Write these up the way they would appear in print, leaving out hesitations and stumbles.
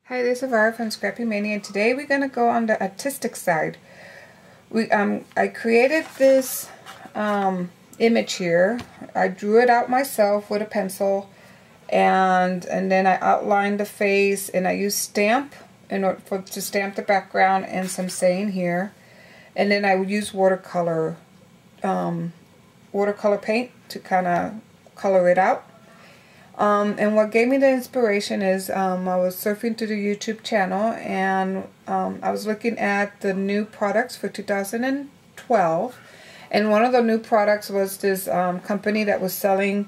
Hi, this is Vara from Scrappy Mania, and today we're going to go on the artistic side. I created this image here. I drew it out myself with a pencil, and then I outlined the face, and I used stamp in order to stamp the background and some saying here, and then I would use watercolor paint to kind of color it out. And what gave me the inspiration is I was surfing through the YouTube channel, and I was looking at the new products for 2012, and one of the new products was this company that was selling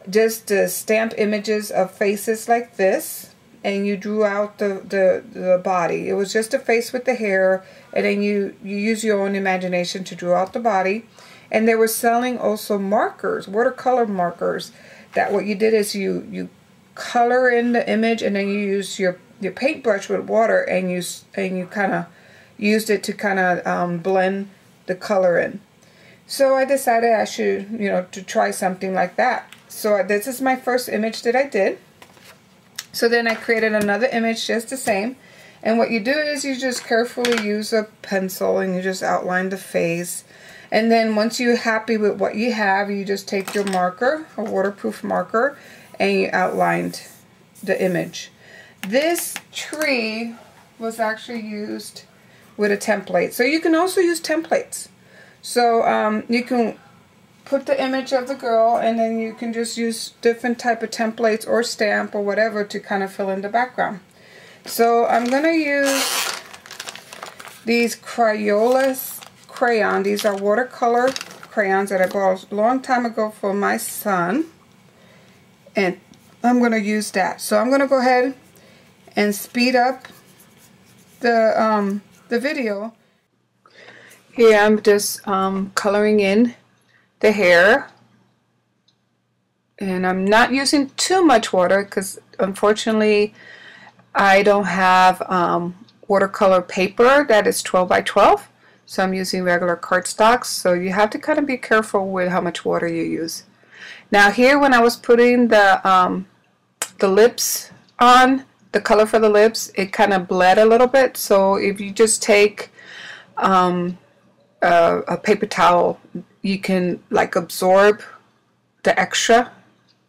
just the stamped images of faces like this, and you drew out the body. It was just a face with the hair, and then you use your own imagination to draw out the body. And they were selling also markers, watercolor markers, that what you did is you color in the image, and then you use your paintbrush with water, and you kind of used it to kind of blend the color in. So I decided I should, to try something like that. So this is my first image that I did. So then I created another image just the same. And what you do is you just carefully use a pencil and you just outline the face. And then once you're happy with what you have, you just take your marker, a waterproof marker, and you outlined the image. This tree was actually used with a template. So you can also use templates. So you can put the image of the girl, and then you can just use different type of templates or stamp or whatever to kind of fill in the background. So I'm going to use these Crayolas crayon. These are watercolor crayons that I bought a long time ago for my son, and I'm going to use that. So I'm going to go ahead and speed up the video. Here I'm just coloring in the hair, and I'm not using too much water because unfortunately I don't have watercolor paper that is 12 by 12. So I'm using regular cardstock, so you have to kind of be careful with how much water you use. Now here, when I was putting the lips on, the color for the lips, it kind of bled a little bit. So if you just take a paper towel, you can like absorb the extra,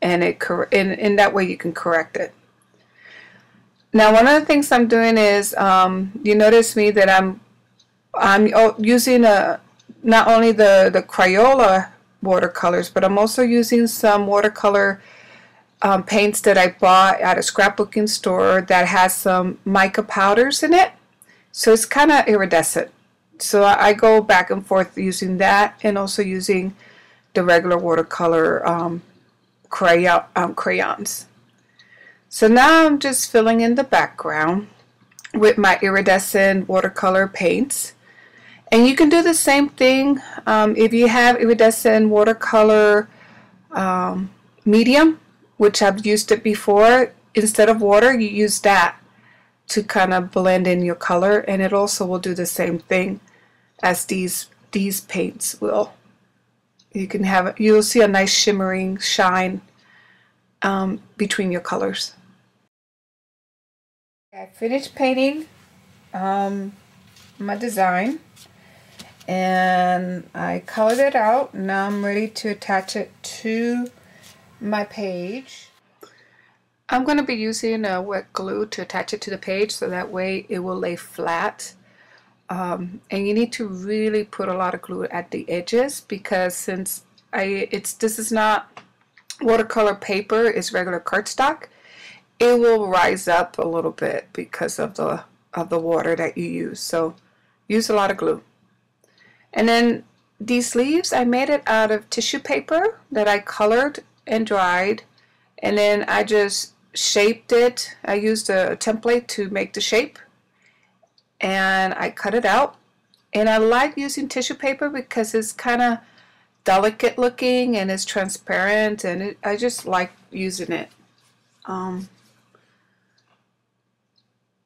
and in that way you can correct it. Now one of the things I'm doing is, you notice me that I'm using not only the Crayola watercolors, but I'm also using some watercolor paints that I bought at a scrapbooking store that has some mica powders in it. So it's kind of iridescent. So I go back and forth using that, and also using the regular watercolor crayons. So now I'm just filling in the background with my iridescent watercolor paints. And you can do the same thing if you have iridescent watercolor medium, which I've used it before. Instead of water, you use that to kind of blend in your color, and it also will do the same thing as these paints will. You'll see a nice shimmering shine between your colors. I finished painting my design, and I colored it out. Now I'm ready to attach it to my page. I'm going to be using a wet glue to attach it to the page, so that way it will lay flat. And you need to really put a lot of glue at the edges, because since this is not watercolor paper, it's regular cardstock, it will rise up a little bit because of the water that you use. So use a lot of glue. And then these leaves, I made it out of tissue paper that I colored and dried, and then I just shaped it. I used a template to make the shape, and I cut it out. And I like using tissue paper because it's kind of delicate looking and it's transparent, and I just like using it.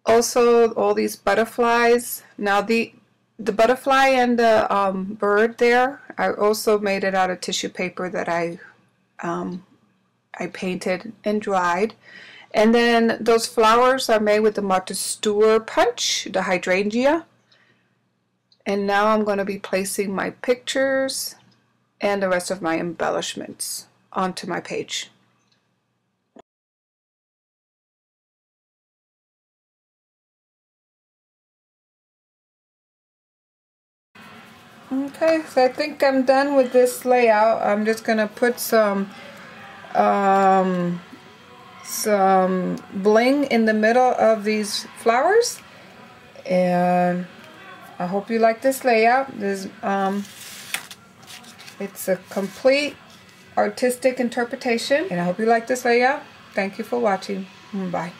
Also, all these butterflies. Now the butterfly and the bird there, I also made it out of tissue paper that I painted and dried. And then those flowers are made with the Martha Stewart punch, the hydrangea. And now I'm going to be placing my pictures and the rest of my embellishments onto my page. Okay, so I think I'm done with this layout. I'm just going to put some bling in the middle of these flowers, and I hope you like this layout. This it's a complete artistic interpretation, and I hope you like this layout. Thank you for watching. Bye.